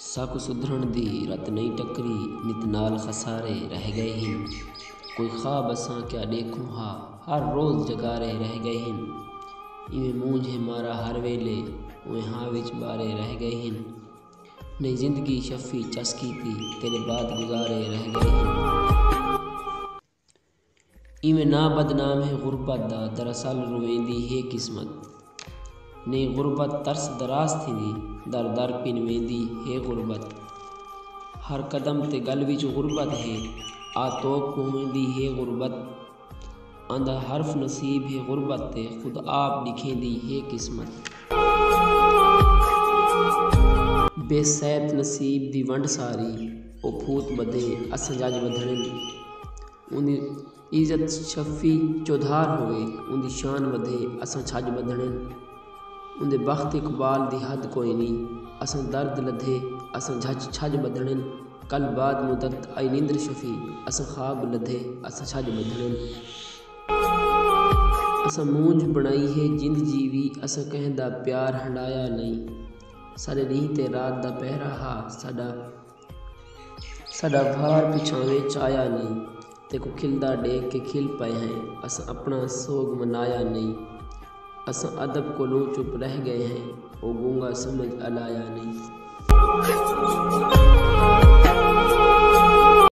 साकु सुधरण दी रत नहीं टकरी नित नाल खसारे रह गए हिन। कोई ख्वाब असां क्या देखूं हा हर रोज़ जगारे रह गए हिन। इवें मूंझे मारा हर वेले उए हाँ विच बारे रह गए हिन। नई जिंदगी शफी चस्की थी तेरे बाद गुजारे रह गए हिन। इवें ना बदनाम है गुरबत दा दरअसल रुवेंदी है किस्मत। ने गुरबत तरस दराज थींदी दर दर पिन वेंदी है गुरबत। हर कदम ते गल विच गुरबत है आ तोक पवेंदी है गुरबत। आंदा हर्फ नसीब है गुरबत ते खुद आप लिखेंदी है किस्मत। बेसैत नसीब दी वंड सारी ओ फूत बदे अस जज बधड़न। उंदी इज्जत शफी चौधार होवे उंदी शान वधे असां छज बधड़न। उंदे बख्त इकबाल दी हद कोई नी असां दर्द लधे असां झज छज बधड़न। कल बाद मुदत आई निंद्र शफी असां ख्वाब लधे असां छज बधड़न। असां मूंझ बनाई है जिंद जीवी असां कहंदा प्यार हंडाया नहीं। साडे नींह ते रात दा पहरा हा साडा भार पिछावे चाया नहीं। ते को खिलदा देख के खिल पाए हैं असां अपना सोग मनाया नहीं। असां अदब को लो चुप रह गए हैं ओ गूंगा समझ अलाया नहीं।